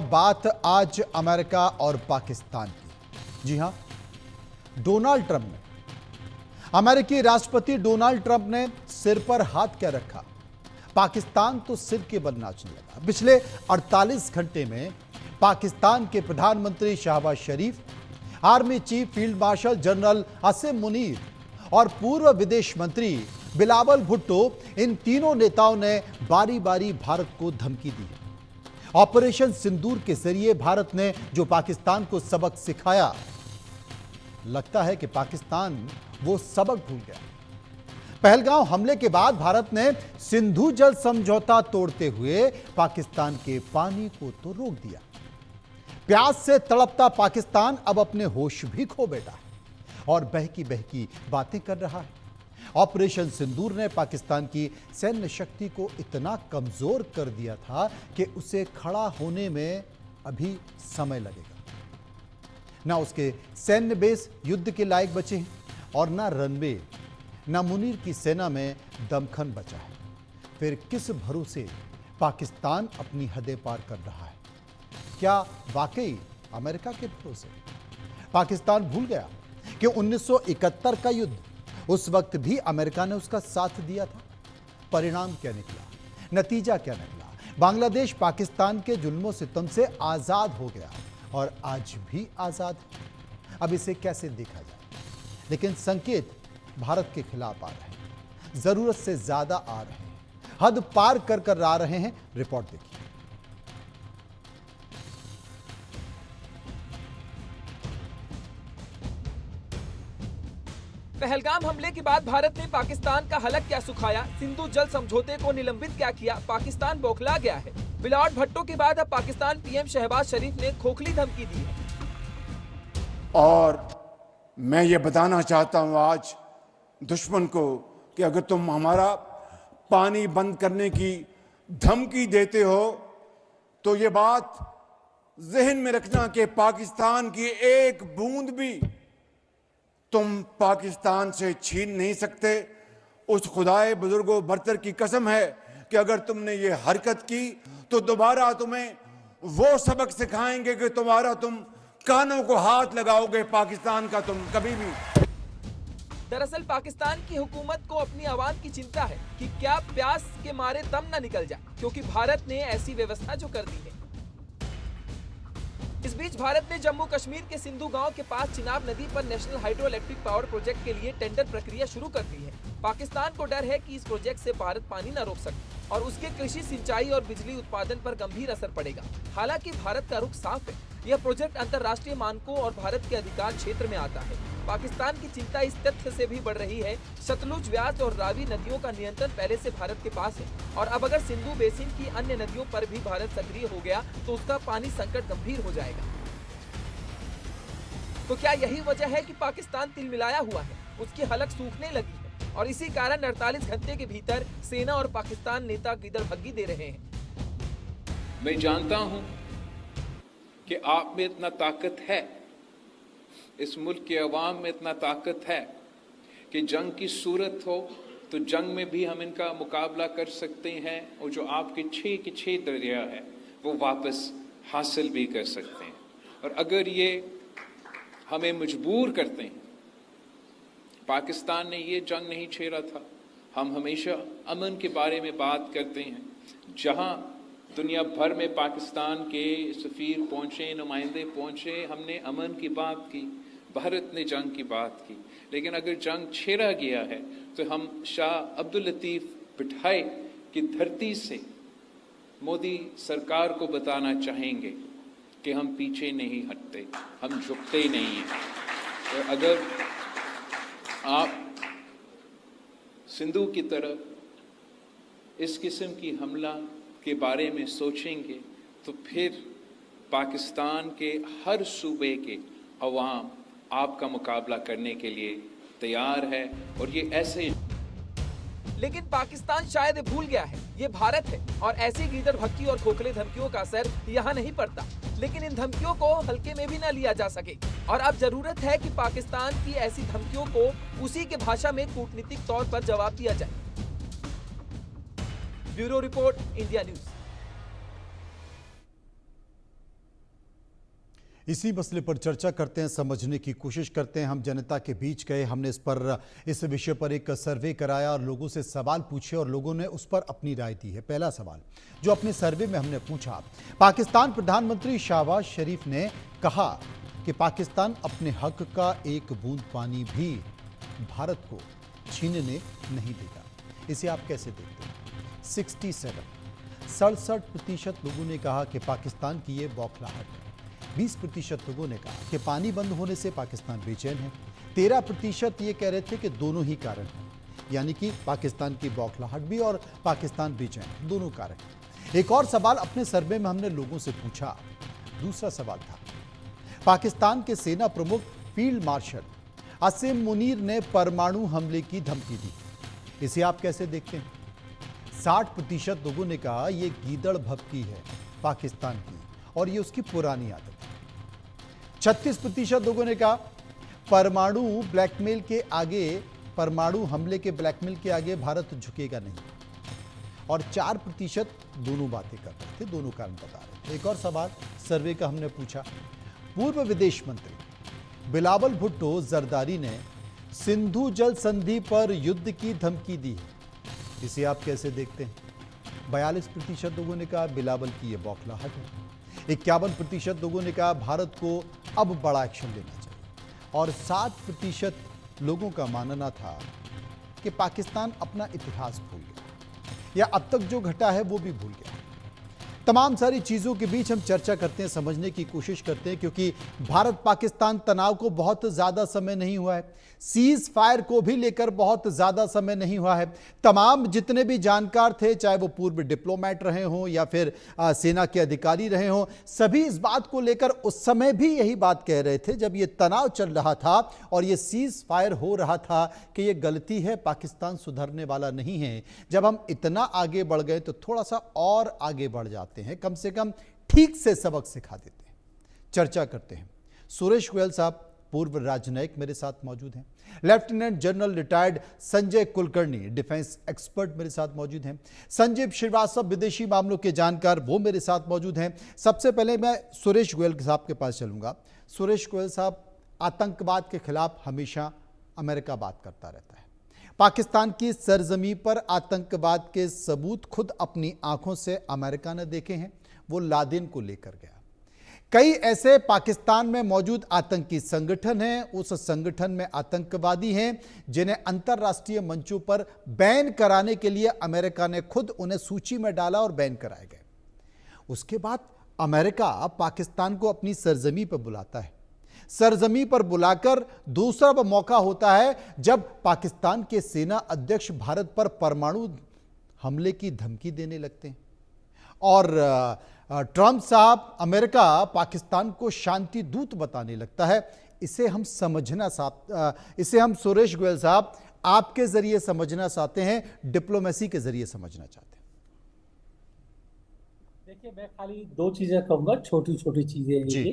बात आज अमेरिका और पाकिस्तान की। जी हां, डोनाल्ड ट्रंप ने अमेरिकी राष्ट्रपति डोनाल्ड ट्रंप ने सिर पर हाथ क्या रखा। पाकिस्तान तो सिर के बल नाचने लगा। पिछले 48 घंटे में पाकिस्तान के प्रधानमंत्री Shahbaz Sharif, army chief field marshal general Asim Munir और पूर्व विदेश मंत्री बिलावल भुट्टो, इन तीनों नेताओं ने बारी बारी भारत को धमकी दी है। ऑपरेशन सिंदूर के जरिए भारत ने जो पाकिस्तान को सबक सिखाया, लगता है कि पाकिस्तान वो सबक भूल गया। पहलगांव हमले के बाद भारत ने सिंधु जल समझौता तोड़ते हुए पाकिस्तान के पानी को तो रोक दिया। प्यास से तड़पता पाकिस्तान अब अपने होश भी खो बैठा है और बहकी बहकी बातें कर रहा है। ऑपरेशन सिंदूर ने पाकिस्तान की सैन्य शक्ति को इतना कमजोर कर दिया था कि उसे खड़ा होने में अभी समय लगेगा। ना उसके सैन्य बेस युद्ध के लायक बचे हैं और ना रनवे, ना मुनीर की सेना में दमखम बचा है। फिर किस भरोसे पाकिस्तान अपनी हदें पार कर रहा है? क्या वाकई अमेरिका के भरोसे? पाकिस्तान भूल गया कि 1971 का युद्ध, उस वक्त भी अमेरिका ने उसका साथ दिया था। परिणाम क्या निकला? नतीजा क्या निकला? बांग्लादेश पाकिस्तान के जुल्मों सितम से आजाद हो गया और आज भी आजाद है। अब इसे कैसे देखा जाए? लेकिन संकेत भारत के खिलाफ आ रहे हैं, जरूरत से ज्यादा आ रहे हैं, हद पार कर कर आ रहे हैं। रिपोर्ट देखिए। पहलगाम हमले के बाद भारत ने पाकिस्तान का हलक क्या सुखाया, सिंधु जल समझौते को निलंबित क्या किया, पाकिस्तान बौखला गया है। बिलावल भट्टो के बाद अब पाकिस्तान पीएम शहबाज शरीफ ने खोखली धमकी दी है। और मैं ये बताना चाहता हूं आज दुश्मन को कि अगर तुम हमारा पानी बंद करने की धमकी देते हो तो ये बात जहन में रखना कि पाकिस्तान की एक बूंद भी तुम पाकिस्तान से छीन नहीं सकते। उस खुदाए बुजुर्गो बरतर की कसम है कि अगर तुमने ये हरकत की तो दोबारा तुम्हें वो सबक सिखाएंगे कि तुम कानों को हाथ लगाओगे पाकिस्तान का तुम कभी भी। दरअसल पाकिस्तान की हुकूमत को अपनी आवाम की चिंता है कि क्या प्यास के मारे दम न निकल जाए, क्योंकि भारत ने ऐसी व्यवस्था जो कर दी है। इस बीच भारत ने जम्मू कश्मीर के सिंधु गांव के पास चिनाब नदी पर national hydro electric power project के लिए टेंडर प्रक्रिया शुरू कर दी है। पाकिस्तान को डर है कि इस प्रोजेक्ट से भारत पानी न रोक सके और उसके कृषि, सिंचाई और बिजली उत्पादन पर गंभीर असर पड़ेगा। हालांकि भारत का रुख साफ है, यह प्रोजेक्ट अंतर्राष्ट्रीय मानकों और भारत के अधिकार क्षेत्र में आता है। पाकिस्तान की चिंता इस तथ्य से भी बढ़ रही है, सतलुज, व्यास और रावी नदियों का नियंत्रण पहले से भारत के पास है और अब अगर सिंधु बेसिन की अन्य नदियों पर भी भारत सक्रिय हो गया तो उसका पानी संकट गंभीर हो जाएगा। तो क्या यही वजह है कि पाकिस्तान तिलमिलाया हुआ है, उसकी हलक सूखने लगी है और इसी कारण 48 घंटे के भीतर सेना और पाकिस्तान नेता गिदड़ भग्गी दे रहे हैं। मैं जानता हूं कि आप में इतना ताकत है, इस मुल्क के अवाम में इतना ताकत है कि जंग की सूरत हो तो जंग में भी हम इनका मुकाबला कर सकते हैं और जो आपके 6 के 6 दरिया है वो वापस हासिल भी कर सकते हैं। और अगर ये हमें मजबूर करते हैं, पाकिस्तान ने ये जंग नहीं छेड़ा था। हम हमेशा अमन के बारे में बात करते हैं, जहां दुनिया भर में पाकिस्तान के सफीर पहुंचे, नुमाइंदे पहुंचे, हमने अमन की बात की, भारत ने जंग की बात की। लेकिन अगर जंग छेड़ा गया है तो हम शाह अब्दुल लतीफ बिठाई की धरती से मोदी सरकार को बताना चाहेंगे कि हम पीछे नहीं हटते, हम झुकते ही नहीं हैं। तो अगर आप सिंधु की तरह इस किस्म की हमला के बारे में सोचेंगे तो फिर पाकिस्तान के हर सूबे के अवाम आपका मुकाबला करने के लिए तैयार है। और ये ऐसे, लेकिन पाकिस्तान शायद भूल गया है ये भारत है और ऐसी गीदड़ भक्की और खोखले धमकियों का असर यहाँ नहीं पड़ता। लेकिन इन धमकियों को हल्के में भी न लिया जा सके और अब जरूरत है कि पाकिस्तान की ऐसी धमकियों को उसी के भाषा में कूटनीतिक तौर पर जवाब दिया जाए। Bureau report, India news. इसी मसले पर चर्चा करते हैं, समझने की कोशिश करते हैं। हम जनता के बीच गए, हमने इस विषय पर एक सर्वे कराया और लोगों से सवाल पूछे और लोगों ने उस पर अपनी राय दी है। पहला सवाल जो अपने सर्वे में हमने पूछा, पाकिस्तान प्रधानमंत्री शहबाज शरीफ ने कहा कि पाकिस्तान अपने हक का एक बूंद पानी भी भारत को छीनने नहीं देगा। इसे आप कैसे देखते हैं? 67% लोगों ने कहा कि पाकिस्तान की ये बौखलाहट है। 20% लोगों ने कहा कि पानी बंद होने से पाकिस्तान बेचैन है। 13% ये कह रहे थे कि दोनों ही कारण हैं, यानी कि पाकिस्तान की बौखलाहट भी और पाकिस्तान बेचैन, दोनों कारण हैं। एक और सवाल अपने सर्वे में हमने लोगों से पूछा। दूसरा सवाल था, पाकिस्तान के सेना प्रमुख फील्ड मार्शल असीम मुनीर ने परमाणु हमले की धमकी दी। इसे आप कैसे देखते हैं? 60% लोगों ने कहा यह गीदड़ भभकी है पाकिस्तान की और ये उसकी पुरानी आदत है। 36% लोगों ने कहा परमाणु हमले के ब्लैकमेल के आगे भारत झुकेगा नहीं। और 4% दोनों बातें कर रहे थे, दोनों कारण बता रहे थे। एक और सवाल सर्वे का हमने पूछा, पूर्व विदेश मंत्री बिलावल भुट्टो जरदारी ने सिंधु जल संधि पर युद्ध की धमकी दी है। इसे आप कैसे देखते हैं? 42% लोगों ने कहा बिलावल की यह बौखलाहट है। 51% लोगों ने कहा भारत को अब बड़ा एक्शन लेना चाहिए और 7% लोगों का मानना था कि पाकिस्तान अपना इतिहास भूल गया या अब तक जो घटा है वो भी भूल गया। तमाम सारी चीज़ों के बीच हम चर्चा करते हैं, समझने की कोशिश करते हैं, क्योंकि भारत पाकिस्तान तनाव को बहुत ज़्यादा समय नहीं हुआ है, सीज फायर को भी लेकर बहुत ज़्यादा समय नहीं हुआ है। तमाम जितने भी जानकार थे, चाहे वो पूर्व डिप्लोमेट रहे हों या फिर सेना के अधिकारी रहे हों, सभी इस बात को लेकर उस समय भी यही बात कह रहे थे जब ये तनाव चल रहा था और ये सीज फायर हो रहा था कि ये गलती है, पाकिस्तान सुधरने वाला नहीं है। जब हम इतना आगे बढ़ गए तो थोड़ा सा और आगे बढ़ जाते हैं, कम से कम ठीक से सबक सिखा देते हैं। चर्चा करते हैं। सुरेश गोयल साहब पूर्व राजनयिक मेरे साथ मौजूद हैं। Lieutenant general retired Sanjay Kulkarni defence expert मेरे साथ मौजूद हैं। संजीव श्रीवास्तव विदेशी मामलों के जानकार, वो मेरे साथ मौजूद हैं। सबसे पहले मैं सुरेश गोयल साहब के पास चलूंगा। सुरेश गोयल साहब, आतंकवाद के खिलाफ हमेशा अमेरिका बात करता रहता है। पाकिस्तान की सरजमी पर आतंकवाद के सबूत खुद अपनी आंखों से अमेरिका ने देखे हैं। वो लादेन को लेकर गया। कई ऐसे पाकिस्तान में मौजूद आतंकी संगठन हैं, उस संगठन में आतंकवादी हैं जिन्हें अंतर्राष्ट्रीय मंचों पर बैन कराने के लिए अमेरिका ने खुद उन्हें सूची में डाला और बैन कराए गए। उसके बाद अमेरिका पाकिस्तान को अपनी सरजमी पर बुलाता है। सरजमी पर बुलाकर दूसरा मौका होता है जब पाकिस्तान के सेना अध्यक्ष भारत पर परमाणु हमले की धमकी देने लगते हैं और ट्रंप साहब अमेरिका पाकिस्तान को शांति दूत बताने लगता है। इसे हम सुरेश गोयल साहब आपके जरिए समझना चाहते हैं, डिप्लोमेसी के जरिए समझना चाहते हैं। देखिए, मैं खाली दो चीजें कहूंगा, छोटी छोटी चीजें जी।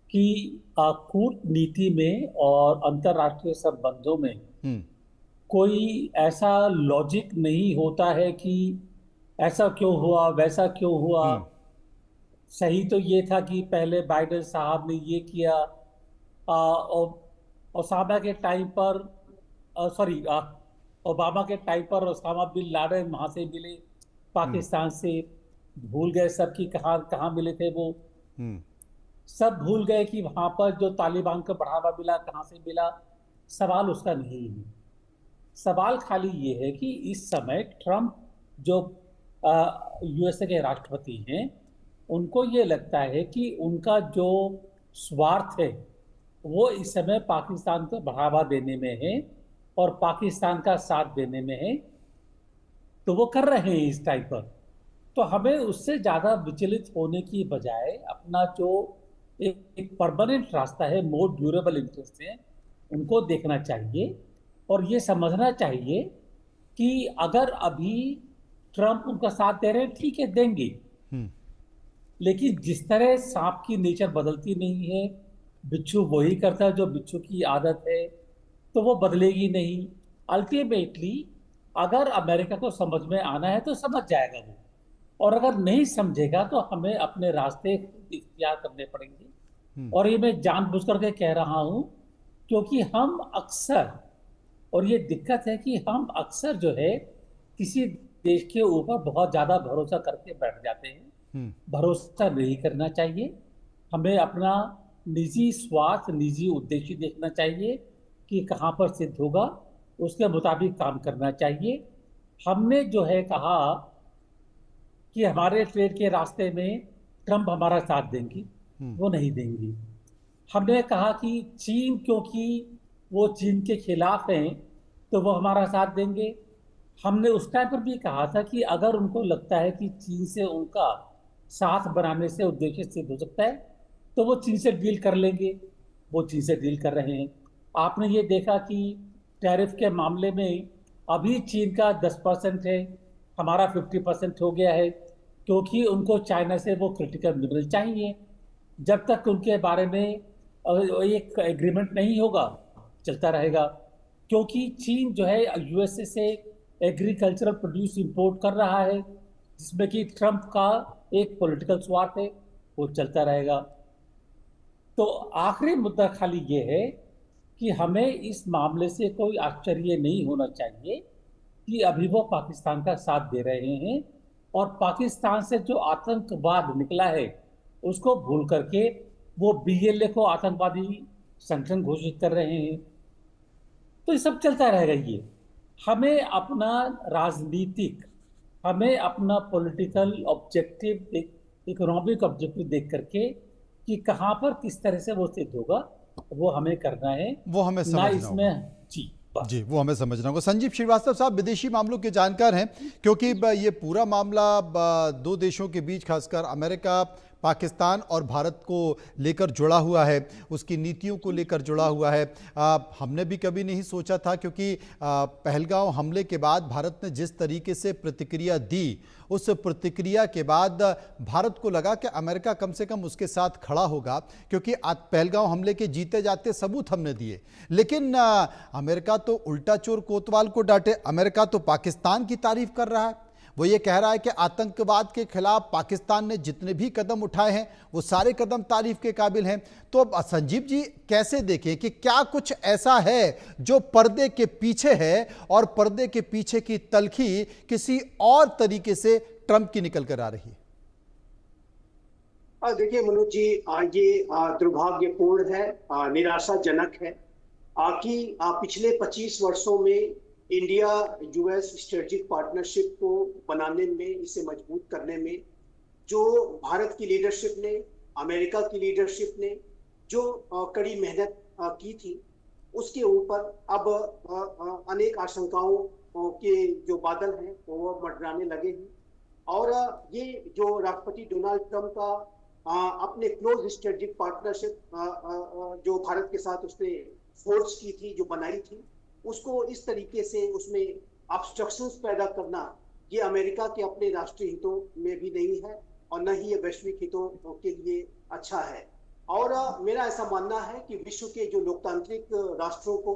कि कूटनीति में और अंतर्राष्ट्रीय संबंधों में कोई ऐसा लॉजिक नहीं होता है कि ऐसा क्यों हुआ, वैसा क्यों हुआ। सही तो ये था कि पहले बाइडेन साहब ने ये किया और ओसामा के टाइम पर ओबामा के टाइम पर ओसामा बिन लादेन वहां से मिले पाकिस्तान से, भूल गए सब की कहाँ मिले थे वो, सब भूल गए कि वहां पर जो तालिबान को बढ़ावा मिला कहां से मिला। सवाल उसका नहीं है। सवाल खाली ये है कि इस समय ट्रंप जो यूएसए के राष्ट्रपति हैं, उनको ये लगता है कि उनका जो स्वार्थ है वो इस समय पाकिस्तान को बढ़ावा देने में है और पाकिस्तान का साथ देने में है, तो वो कर रहे हैं इस टाइम पर। तो हमें उससे ज़्यादा विचलित होने की बजाय अपना जो एक परमानेंट रास्ता है, मोर ड्यूरेबल इंटरेस्ट है, उनको देखना चाहिए और ये समझना चाहिए कि अगर अभी ट्रंप उनका साथ दे रहे हैं, ठीक है, देंगे, लेकिन जिस तरह सांप की नेचर बदलती नहीं है, बिच्छू वही करता है जो बिच्छू की आदत है, तो वो बदलेगी नहीं। अल्टीमेटली अगर अमेरिका को समझ में आना है तो समझ जाएगा वो, और अगर नहीं समझेगा तो हमें अपने रास्ते इख्तियार करने पड़ेंगे। और ये मैं जानबूझ करके कह रहा हूं क्योंकि हम अक्सर, और ये दिक्कत है कि हम अक्सर जो है किसी देश के ऊपर बहुत ज्यादा भरोसा करके बैठ जाते हैं। भरोसा नहीं करना चाहिए। हमें अपना निजी स्वार्थ, निजी उद्देश्य देखना चाहिए कि कहाँ पर सिद्ध होगा, उसके मुताबिक काम करना चाहिए। हमने जो है कहा कि हमारे ट्रेड के रास्ते में ट्रंप हमारा साथ देंगी, वो नहीं देंगी। हमने कहा कि चीन, क्योंकि वो चीन के खिलाफ हैं तो वो हमारा साथ देंगे। हमने उस टाइम पर भी कहा था कि अगर उनको लगता है कि चीन से उनका साथ बनाने से उद्देश्य सिद्ध हो सकता है तो वो चीन से डील कर लेंगे। वो चीन से डील कर रहे हैं। आपने ये देखा कि टैरिफ के मामले में अभी चीन का 10% है, हमारा 50% हो गया है, क्योंकि उनको चाइना से वो क्रिटिकल मिनरल चाहिए। जब तक उनके बारे में एक एग्रीमेंट नहीं होगा, चलता रहेगा। क्योंकि चीन जो है यूएसए से एग्रीकल्चरल प्रोड्यूस इंपोर्ट कर रहा है, जिसमें कि ट्रंप का एक पॉलिटिकल स्वार्थ है, वो चलता रहेगा। तो आखिरी मुद्दा खाली ये है कि हमें इस मामले से कोई आश्चर्य नहीं होना चाहिए कि अभी वो पाकिस्तान का साथ दे रहे हैं, और पाकिस्तान से जो आतंकवाद निकला है उसको भूल करके वो बीएलए को आतंकवादी संगठन घोषित कर रहे हैं। तो ये सब चलता रहेगा। ये हमें अपना राजनीतिक, हमें अपना पॉलिटिकल ऑब्जेक्टिव, इकोनॉमिक ऑब्जेक्टिव देख करके कि कहाँ पर किस तरह से वो सिद्ध होगा, वो हमें करना है, वो हमें ना समझना इसमें होगा। जी जी, वो हमें समझना होगा। संजीव श्रीवास्तव साहब विदेशी मामलों के जानकार हैं, क्योंकि ये पूरा मामला दो देशों के बीच, खासकर अमेरिका, पाकिस्तान और भारत को लेकर जुड़ा हुआ है, उसकी नीतियों को लेकर जुड़ा हुआ है। हमने भी कभी नहीं सोचा था, क्योंकि पहलगांव हमले के बाद भारत ने जिस तरीके से प्रतिक्रिया दी, उस प्रतिक्रिया के बाद भारत को लगा कि अमेरिका कम से कम उसके साथ खड़ा होगा, क्योंकि पहलगांव हमले के जीते जाते सबूत हमने दिए। लेकिन अमेरिका तो उल्टा चोर कोतवाल को डांटे। अमेरिका तो पाकिस्तान की तारीफ कर रहा है। वो ये कह रहा है कि आतंकवाद के खिलाफ पाकिस्तान ने जितने भी कदम उठाए हैं वो सारे कदम तारीफ के काबिल हैं। तो अब संजीव जी कैसे देखें कि क्या कुछ ऐसा है जो पर्दे के पीछे है, और पर्दे के पीछे की तलखी किसी और तरीके से ट्रंप की निकल कर आ रही है? देखिए मनोज जी, ये दुर्भाग्यपूर्ण है, निराशाजनक है कि पिछले 25 वर्षों में इंडिया यूएस स्ट्रेटेजिक पार्टनरशिप को बनाने में, इसे मजबूत करने में जो भारत की लीडरशिप ने, अमेरिका की लीडरशिप ने जो कड़ी मेहनत की थी, उसके ऊपर अब अनेक आशंकाओं के जो बादल हैं वो मंडराने लगे हैं। और ये जो राष्ट्रपति डोनाल्ड ट्रंप का अपने क्लोज स्ट्रेटेजिक पार्टनरशिप जो भारत के साथ उसने फोर्स की थी, जो बनाई थी, उसको इस तरीके से उसमें ऑब्स्ट्रक्शंस पैदा करना, ये अमेरिका के अपने राष्ट्रीय हितों में भी नहीं है और न ही ये वैश्विक हितों के लिए अच्छा है। और मेरा ऐसा मानना है कि विश्व के जो लोकतांत्रिक राष्ट्रों को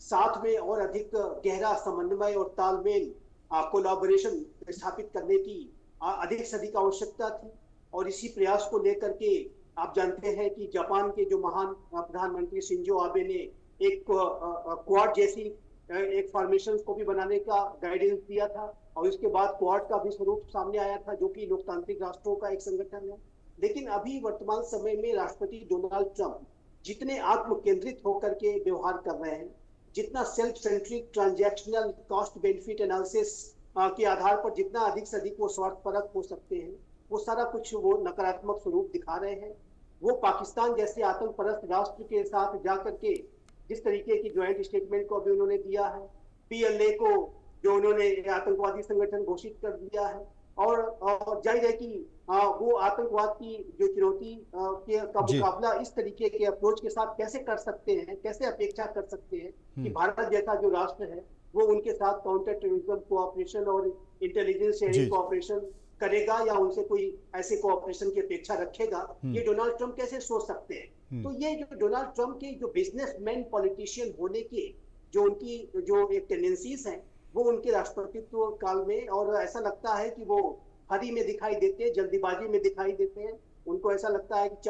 साथ में और अधिक गहरा समन्वय और तालमेल, कोलैबोरेशन स्थापित करने की अधिक से अधिक आवश्यकता थी। और इसी प्रयास को लेकर के आप जानते हैं कि जापान के जो महान प्रधानमंत्री शिंजो आबे ने एक क्वाड जैसी एक फॉर्मेशन को भी बनाने का गाइडेंस दिया था, और इसके बाद क्वाड का भी स्वरूप सामने आया था, जो कि लोकतांत्रिक राष्ट्रों का एक संगठन है। लेकिन अभी वर्तमान समय में राष्ट्रपति डोनाल्ड ट्रंप जितने आत्म केंद्रित होकर के व्यवहार कर रहे हैं, जितना self centric transactional cost benefit analysis के आधार पर जितना अधिक से अधिक वो स्वार्थपरक हो सकते हैं, वो सारा कुछ वो नकारात्मक स्वरूप दिखा रहे हैं। वो पाकिस्तान जैसे आतंकपरस्त राष्ट्र के साथ जाकर के जिस तरीके की ज्वाइंट स्टेटमेंट को अभी उन्होंने दिया है, पीएलए को जो उन्होंने आतंकवादी संगठन घोषित कर दिया है, और जाहिर है कि वो आतंकवाद की जो चुनौती का मुकाबला इस तरीके के अप्रोच के साथ कैसे कर सकते हैं, कैसे अपेक्षा कर सकते हैं कि भारत जैसा जो राष्ट्र है वो उनके साथ काउंटर टेररिज्म कोऑपरेशन और इंटेलिजेंस शेयरिंग कोऑपरेशन करेगा, या उनसे कोई ऐसे कोऑपरेशन की अपेक्षा रखेगा। ये डोनाल्ड ट्रंप कैसे सोच सकते हैं? तो ये जो डोनाल्ड ट्रंप के जो बिजनेसमैन पॉलिटिशियन होने के जो उनकी जो एक टेंडेंसीज हैं, वो उनके राष्ट्रपतित्व काल में, और ऐसा लगता है कि वो हरी में दिखाई देते हैं, जल्दीबाजी में दिखाई देते हैं। उनको ऐसा लगता है कि 4